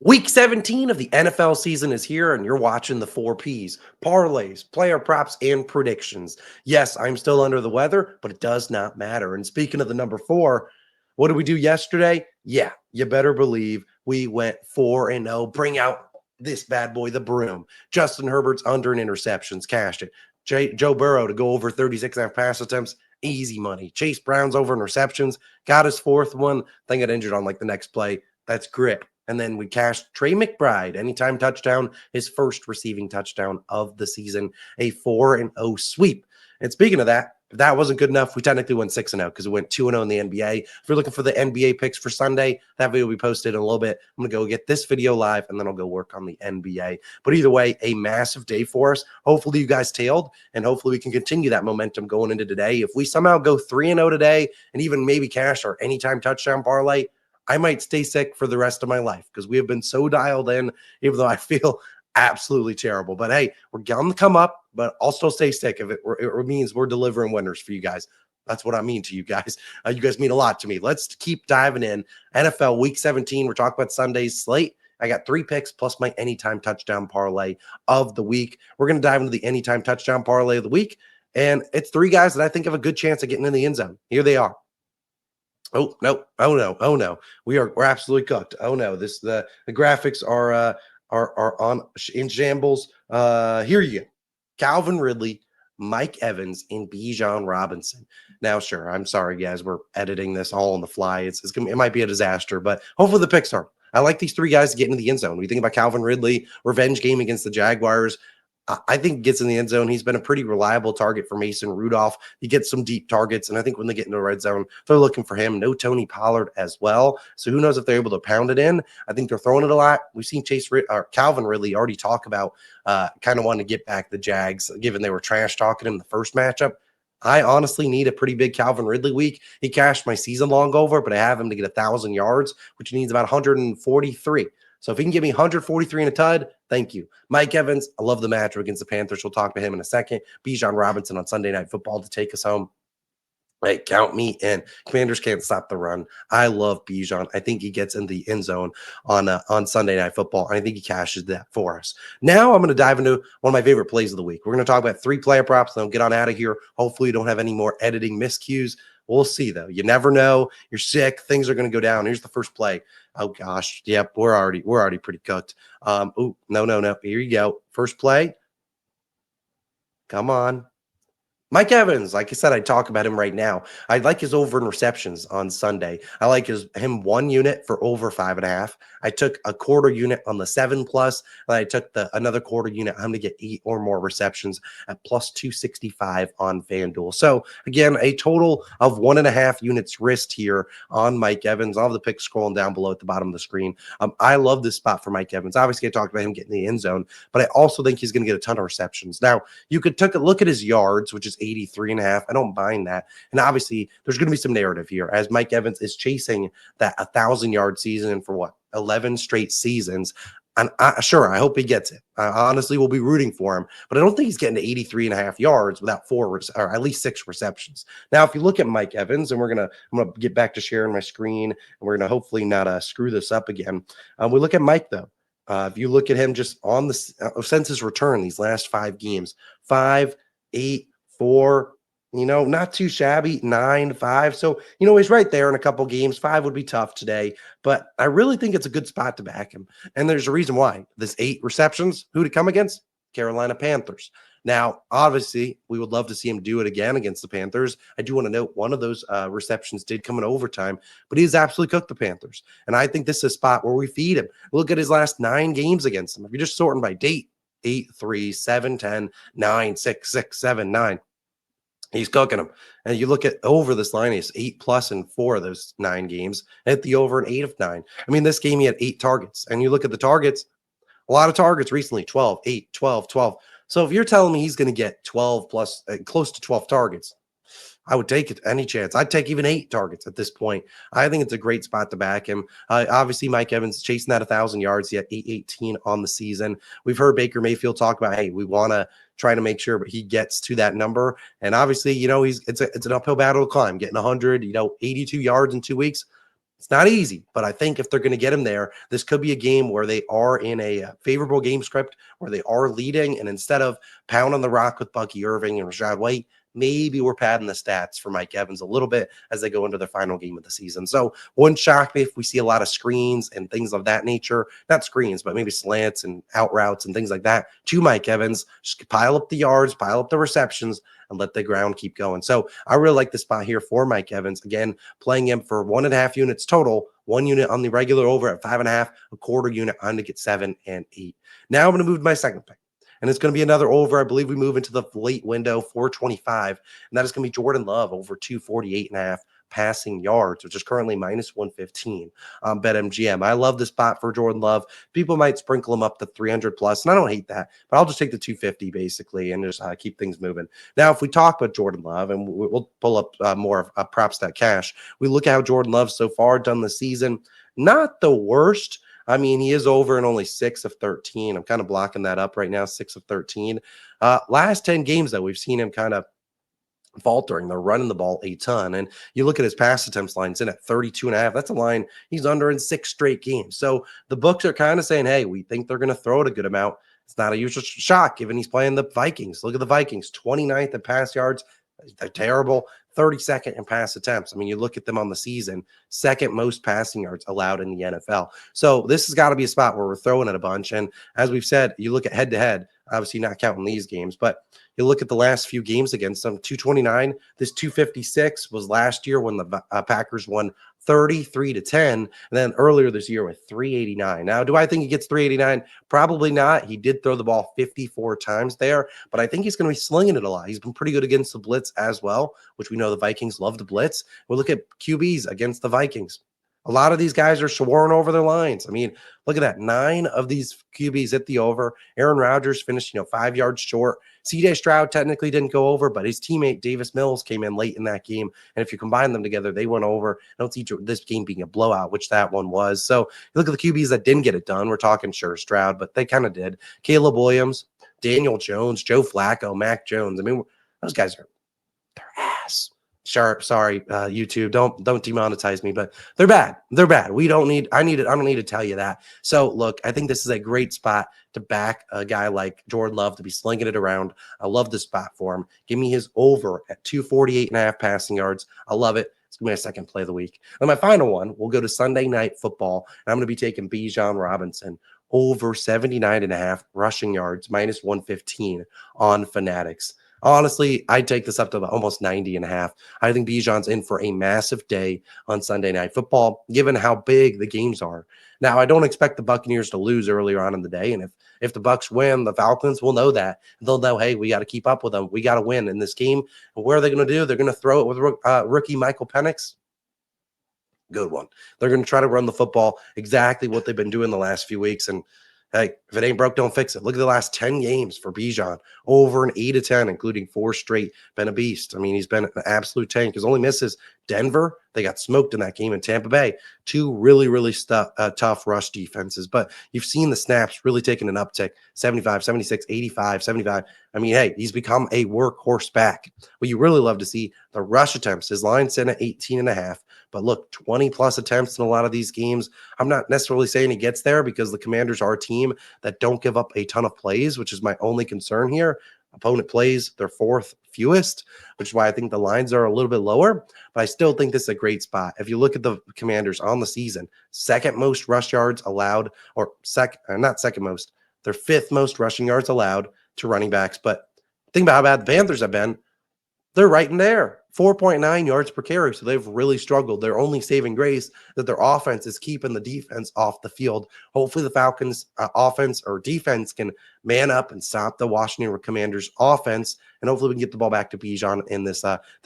Week 17 of the NFL season is here, and you're watching the 4Ps, parlays, player props, and predictions. Yes, I'm still under the weather, but it does not matter. And speaking of the number 4, what did we do yesterday? Yeah, you better believe we went 4-0. Bring out this bad boy, the broom. Justin Herbert's under in interceptions, cashed it. Joe Burrow to go over 36.5 pass attempts, easy money. Chase Brown's over in receptions, got his fourth one. Then got injured on like the next play. That's grit. And then we cashed Trey McBride, anytime touchdown, his first receiving touchdown of the season, a 4-0 sweep. And speaking of that, if that wasn't good enough, we technically went 6-0 because we went 2-0 in the NBA. If you're looking for the NBA picks for Sunday, that video will be posted in a little bit. I'm going to go get this video live, and then I'll go work on the NBA. But either way, a massive day for us. Hopefully you guys tailed, and hopefully we can continue that momentum going into today. If we somehow go 3-0 today and even maybe cash our anytime touchdown parlay, I might stay sick for the rest of my life because we have been so dialed in, even though I feel absolutely terrible. But hey, we're going to come up, but I'll still stay sick if it means we're delivering winners for you guys. That's what I mean to you guys. You guys mean a lot to me. Let's keep diving in. NFL Week 17. We're talking about Sunday's slate. I got 3 picks plus my anytime touchdown parlay of the week. We're going to dive into the anytime touchdown parlay of the week. And it's 3 guys that I think have a good chance of getting in the end zone. Here they are. Oh no! Oh no! Oh no! We're absolutely cooked. Oh no! The graphics are on in shambles. Here you go. Calvin Ridley, Mike Evans, and Bijan Robinson. Now, sure, I'm sorry, guys. We're editing this all on the fly. It might be a disaster, but hopefully the picks are. I like these 3 guys to get into the end zone. When you think about Calvin Ridley, revenge game against the Jaguars, I think he gets in the end zone. He's been a pretty reliable target for Mason Rudolph. He gets some deep targets, and I think when they get into the red zone, they're looking for him. No Tony Pollard as well. So who knows if they're able to pound it in. I think they're throwing it a lot. We've seen Calvin Ridley already talk about kind of wanting to get back the Jags, given they were trash talking him in the first matchup. I honestly need a pretty big Calvin Ridley week. He cashed my season long over, but I have him to get 1,000 yards, which needs about 143. So if he can give me 143 and a tud, thank you. Mike Evans, I love the matchup against the Panthers. We'll talk to him in a second. Bijan Robinson on Sunday Night Football to take us home. Hey, count me in. Commanders can't stop the run. I love Bijan. I think he gets in the end zone on Sunday Night Football. I think he cashes that for us. Now I'm going to dive into one of my favorite plays of the week. We're going to talk about 3 player props, and then get on out of here. Hopefully you don't have any more editing miscues. We'll see, though. You never know. You're sick. Things are going to go down. Here's the first play. Oh, gosh. Yep, we're already pretty cooked. Oh, no. Here you go. First play. Come on. Mike Evans, like I said, I'd talk about him right now. I like his over in receptions on Sunday. I like him 1 unit for over 5.5. I took a quarter unit on the 7+, and I took another quarter unit. I'm going to get 8 or more receptions at plus 265 on FanDuel. So again, a total of 1.5 units risked here on Mike Evans. I'll have the pick scrolling down below at the bottom of the screen. I love this spot for Mike Evans. Obviously, I talked about him getting the end zone, but I also think he's going to get a ton of receptions. Now, you could take a look at his yards, which is 83.5. I don't mind that. And obviously, there's going to be some narrative here as Mike Evans is chasing that 1,000-yard season for what? 11 straight seasons. And sure, I hope he gets it. I honestly will be rooting for him, but I don't think he's getting to 83.5 yards without 4 or at least 6 receptions. Now, if you look at Mike Evans, and I'm gonna get back to sharing my screen, and we're gonna hopefully not screw this up again. We look at Mike though. If you look at him just on the since his return, these last 5 games, 5, 8, 4. Not too shabby, 9, 5. So, he's right there in a couple games. 5 would be tough today, but I really think it's a good spot to back him. And there's a reason why. This 8 receptions, who to come against? Carolina Panthers. Now, obviously, we would love to see him do it again against the Panthers. I do want to note one of those receptions did come in overtime, but he's absolutely cooked the Panthers. And I think this is a spot where we feed him. Look at his last 9 games against them. If you're just sorting by date, 8, 3, 7, 10, 9, 6, 6, 7, 9. He's cooking them. And you look at over this line, he's 8+ in 4 of those 9 games. Hit the over in 8 of 9. I mean, this game he had 8 targets. And you look at the targets, a lot of targets recently, 12, 8, 12, 12. So if you're telling me he's going to get 12 plus, close to 12 targets, I would take it any chance. I'd take even 8 targets at this point. I think it's a great spot to back him. Obviously, Mike Evans chasing that 1,000 yards. He had 818 on the season. We've heard Baker Mayfield talk about, hey, we want to try to make sure he gets to that number. And obviously, it's an uphill battle to climb. Getting 82 yards in 2 weeks. It's not easy, but I think if they're going to get him there, this could be a game where they are in a favorable game script, where they are leading, and instead of pounding the rock with Bucky Irving and Rashad White, maybe we're padding the stats for Mike Evans a little bit as they go into their final game of the season. So wouldn't shock me if we see a lot of screens and things of that nature. Not screens, but maybe slants and out routes and things like that to Mike Evans. Just pile up the yards, pile up the receptions, and let the ground keep going. So I really like the spot here for Mike Evans. Again, playing him for 1.5 units total, 1 unit on the regular over at 5.5, a quarter unit on to get 7 and 8. Now I'm going to move to my second pick. And it's going to be another over. I believe we move into the late window, 425. And that is going to be Jordan Love over 248.5 passing yards, which is currently minus 115 on BetMGM. I love the spot for Jordan Love. People might sprinkle him up to 300 plus, and I don't hate that, but I'll just take the 250 basically and just keep things moving. Now, if we talk about Jordan Love, and we'll pull up more of props that cash, we look at how Jordan Love so far done the season. Not the worst. I mean, he is over in only 6 of 13. I'm kind of blocking that up right now, 6 of 13. Last 10 games, though, we've seen him kind of faltering. They're running the ball a ton. And you look at his pass attempts lines in at 32.5. That's a line he's under in 6 straight games. So the books are kind of saying, hey, we think they're going to throw it a good amount. It's not a usual shock given he's playing the Vikings. Look at the Vikings, 29th in pass yards. They're terrible. 32nd in pass attempts. I mean, you look at them on the season, second most passing yards allowed in the NFL. So this has got to be a spot where we're throwing it a bunch. And as we've said, you look at head to head, obviously not counting these games, but you look at the last few games against them, 229. This 256 was last year when the Packers won 33-10, and then earlier this year with 389. Now, do I think he gets 389? Probably not. He did throw the ball 54 times there, but I think he's going to be slinging it a lot. He's been pretty good against the blitz as well, which we know the Vikings love to blitz. We look at QBs against the Vikings. A lot of these guys are soaring over their lines. I mean, look at that. 9 of these QBs hit the over. Aaron Rodgers finished, 5 yards short. CJ Stroud technically didn't go over, but his teammate Davis Mills came in late in that game. And if you combine them together, they went over. I don't see this game being a blowout, which that one was. So you look at the QBs that didn't get it done. We're talking sure Stroud, but they kind of did. Caleb Williams, Daniel Jones, Joe Flacco, Mac Jones. I mean, those guys are their ass. Sure, sorry, YouTube, don't demonetize me, but they're bad. They're bad. I don't need to tell you that. So look, I think this is a great spot to back a guy like Jordan Love to be slinging it around. I love this spot for him. Give me his over at 248.5 passing yards. I love it. It's going to be my second play of the week. And my final one, we'll go to Sunday Night Football, and I'm going to be taking Bijan Robinson over 79.5 rushing yards, minus 115 on Fanatics. Honestly, I'd take this up to almost 90.5. I think Bijan's in for a massive day on Sunday Night Football, given how big the games are. Now, I don't expect the Buccaneers to lose earlier on in the day, and if the Bucs win, the Falcons will know that. They'll know, hey, we got to keep up with them. We got to win in this game. And what are they going to do? They're going to throw it with rookie Michael Penix. Good one. They're going to try to run the football exactly what they've been doing the last few weeks. And hey, if it ain't broke, don't fix it. Look at the last 10 games for Bijan, over an 8 of 10, including 4 straight. Been a beast. I mean, he's been an absolute tank. His only misses, Denver. They got smoked in that game, in Tampa Bay. 2 really, really tough rush defenses. But you've seen the snaps really taking an uptick, 75, 76, 85, 75. I mean, hey, he's become a workhorse back. What you really love to see, the rush attempts. His line's set at 18.5. But look, 20-plus attempts in a lot of these games. I'm not necessarily saying he gets there because the Commanders are a team that don't give up a ton of plays, which is my only concern here. Opponent plays their 4th fewest, which is why I think the lines are a little bit lower. But I still think this is a great spot. If you look at the Commanders on the season, 2nd most rush yards allowed, or not second most, they're 5th most rushing yards allowed to running backs. But think about how bad the Panthers have been. They're right in there, 4.9 yards per carry. So they've really struggled. Their only saving grace that their offense is keeping the defense off the field. Hopefully the Falcons offense or defense can man up and stop the Washington Commanders offense. And hopefully we can get the ball back to Bijan in this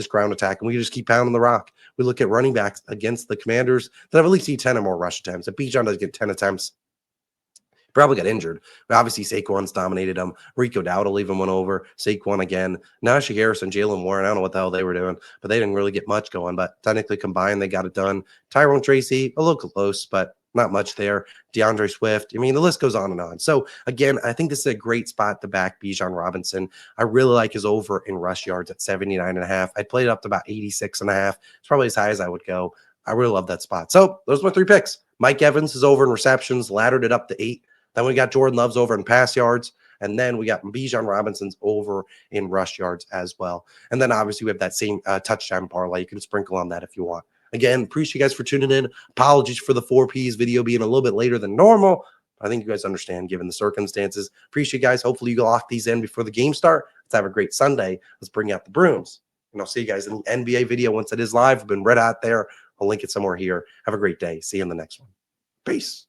ground attack. And we just keep pounding the rock. We look at running backs against the Commanders that have at least see 10 or more rush attempts. If Bijan does get 10 attempts, probably got injured. But obviously, Saquon's dominated him. Rico Dowd will leave him one over. Saquon again. Najee Harris and Jalen Warren, I don't know what the hell they were doing, but they didn't really get much going. But technically combined, they got it done. Tyrone Tracy, a little close, but not much there. DeAndre Swift. I mean, the list goes on and on. So, again, I think this is a great spot to back Bijan Robinson. I really like his over in rush yards at 79.5. I'd play it up to about 86.5. It's probably as high as I would go. I really love that spot. So those are my 3 picks. Mike Evans is over in receptions, laddered it up to 8. Then we got Jordan Love's over in pass yards. And then we got Bijan Robinson's over in rush yards as well. And then obviously we have that same touchdown parlay. You can sprinkle on that if you want. Again, appreciate you guys for tuning in. Apologies for the 4Ps video being a little bit later than normal. I think you guys understand given the circumstances. Appreciate you guys. Hopefully you lock these in before the game start. Let's have a great Sunday. Let's bring out the brooms. And I'll see you guys in the NBA video once it is live. I've been right out there. I'll link it somewhere here. Have a great day. See you in the next one. Peace.